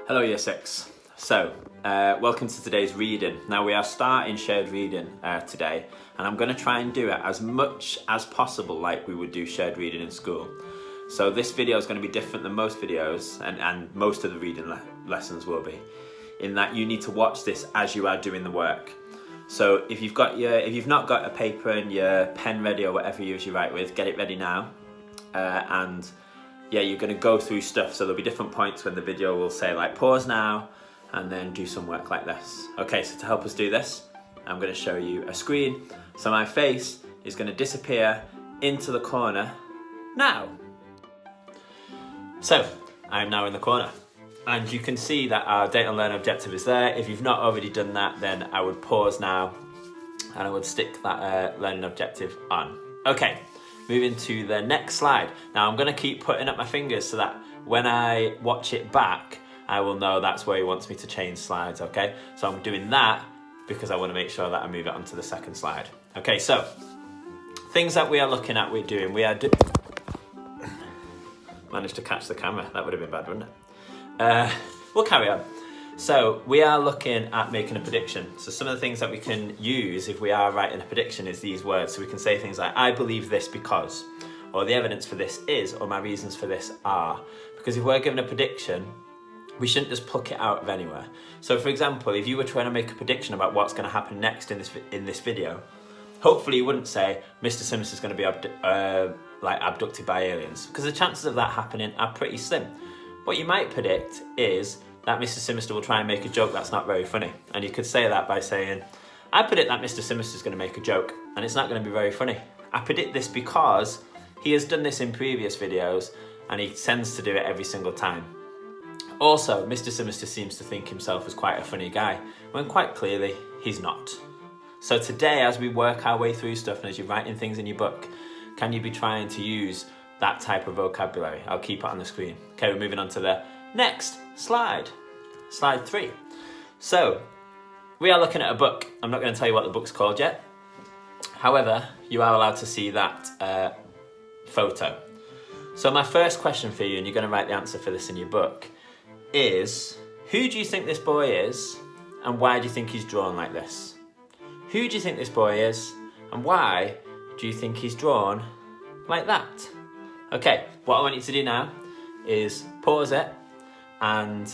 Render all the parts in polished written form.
Hello Year 6. Welcome to today's reading. Now we are starting shared reading today, and I'm going to try and do it as much as possible like we would do shared reading in school. So this video is going to be different than most videos, and most of the reading lessons will be, in that you need to watch this as you are doing the work. So if you've not got a paper and your pen ready or whatever you usually write with, get it ready now. Yeah, you're going to go through stuff, so there'll be different points when the video will say like pause now and then do some work like this. Okay, so to help us do this, I'm going to show you a screen. So my face is going to disappear into the corner now. So I'm now in the corner, and you can see that our data and learn objective is there. If you've not already done that, then I would pause now and I would stick that learning objective on. Okay. Moving to the next slide. Now I'm going to keep putting up my fingers so that when I watch it back, I will know that's where he wants me to change slides, okay? So I'm doing that because I want to make sure that I move it onto the second slide. Okay, so things that we are looking at, managed to catch the camera. That would have been bad, wouldn't it? We'll carry on. So we are looking at making a prediction. So some of the things that we can use if we are writing a prediction is these words. So we can say things like, I believe this because, or the evidence for this is, or my reasons for this are. Because if we're given a prediction, we shouldn't just pluck it out of anywhere. So for example, if you were trying to make a prediction about what's going to happen next in this video, hopefully you wouldn't say, Mr. Simmons is going to be abducted by aliens, because the chances of that happening are pretty slim. What you might predict is that Mr. Sinister will try and make a joke that's not very funny. And you could say that by saying, I predict that Mr. Sinister is going to make a joke and it's not going to be very funny. I predict this because he has done this in previous videos and he tends to do it every single time. Also, Mr. Sinister seems to think himself as quite a funny guy, when quite clearly he's not. So today, as we work our way through stuff and as you're writing things in your book, can you be trying to use that type of vocabulary? I'll keep it on the screen. Okay, we're moving on to the next slide. Slide 3. So, we are looking at a book. I'm not going to tell you what the book's called yet. However, you are allowed to see that photo. So my first question for you, and you're going to write the answer for this in your book, is who do you think this boy is and why do you think he's drawn like this? Who do you think this boy is and why do you think he's drawn like that? Okay, what I want you to do now is pause it and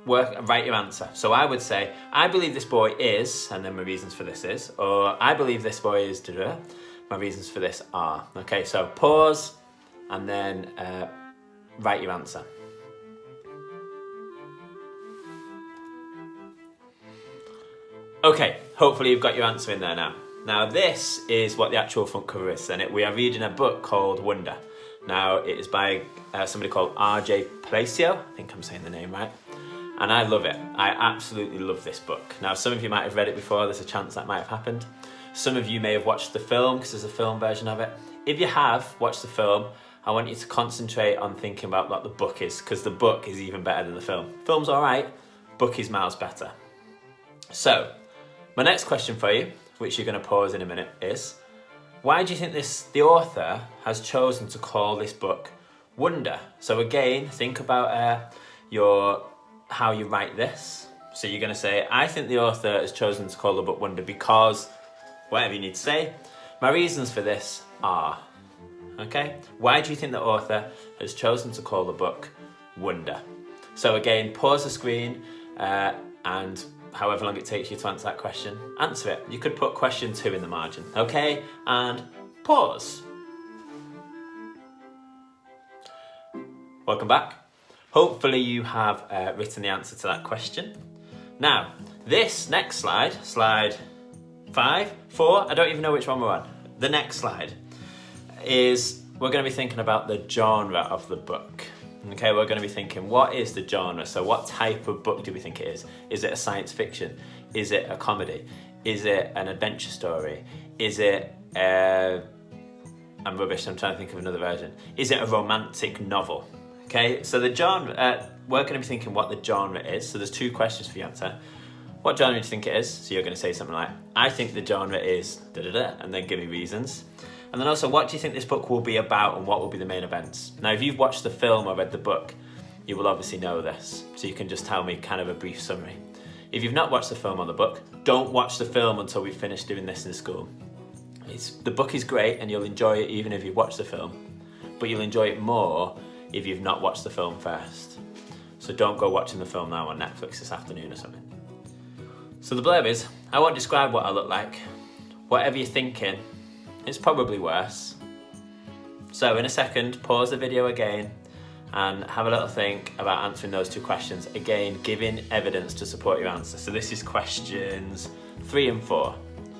write your answer. So I would say, I believe this boy is, and then my reasons for this is, or I believe this boy is, my reasons for this are. Okay, so pause and then write your answer. Okay, hopefully you've got your answer in there now. Now this is what the actual front cover is, and we are reading a book called Wonder. Now it is by somebody called Palacio. I think I'm saying the name right. And I love it. I absolutely love this book. Now, some of you might have read it before. There's a chance that might have happened. Some of you may have watched the film because there's a film version of it. If you have watched the film, I want you to concentrate on thinking about what the book is, because the book is even better than the film. Film's all right, book is miles better. So, my next question for you, which you're going to pause in a minute, is why do you think the author has chosen to call this book Wonder? So again, think about how you write this. So you're going to say, I think the author has chosen to call the book Wonder because, whatever you need to say, my reasons for this are. Okay? Why do you think the author has chosen to call the book Wonder? So again, pause the screen and however long it takes you to answer that question, answer it. You could put question 2 in the margin. Okay? And pause. Welcome back. Hopefully you have written the answer to that question. Now, this next slide, slide 5, 4, I don't even know which one we're on. The next slide is, we're going to be thinking about the genre of the book. Okay, we're going to be thinking, what is the genre? So what type of book do we think it is? Is it a science fiction? Is it a comedy? Is it an adventure story? Is it, I'm rubbish, I'm trying to think of another version. Is it a romantic novel? Okay, so the genre, we're going to be thinking what the genre is. So there's 2 questions for you to answer. What genre do you think it is? So you're going to say something like, I think the genre is da-da-da, and then give me reasons. And then also, what do you think this book will be about and what will be the main events? Now, if you've watched the film or read the book, you will obviously know this. So you can just tell me kind of a brief summary. If you've not watched the film or the book, don't watch the film until we've finished doing this in school. The book is great and you'll enjoy it even if you've watched the film, but you'll enjoy it more if you've not watched the film first. So don't go watching the film now on Netflix this afternoon or something. So the blurb is, I won't describe what I look like. Whatever you're thinking, it's probably worse. So in a second, pause the video again and have a little think about answering those 2 questions. Again, giving evidence to support your answer. So this is questions 3 and 4.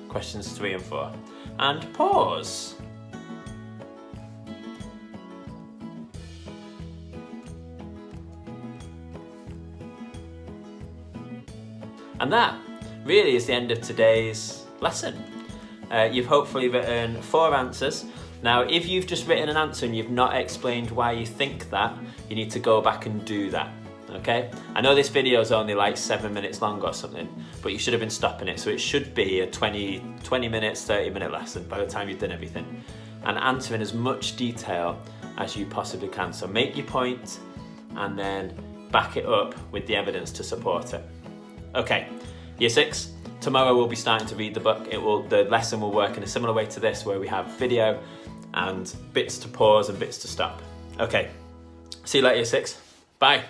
Questions 3 and 4. And pause. And that really is the end of today's lesson. You've hopefully written 4 answers. Now, if you've just written an answer and you've not explained why you think that, you need to go back and do that, okay? I know this video is only like 7 minutes long or something, but you should have been stopping it, so it should be a 20 minutes, 30-minute lesson by the time you've done everything. And answer in as much detail as you possibly can. So make your point and then back it up with the evidence to support it. Okay, Year 6, tomorrow we'll be starting to read the book. The lesson will work in a similar way to this, where we have video and bits to pause and bits to stop. Okay, see you later, Year 6. Bye.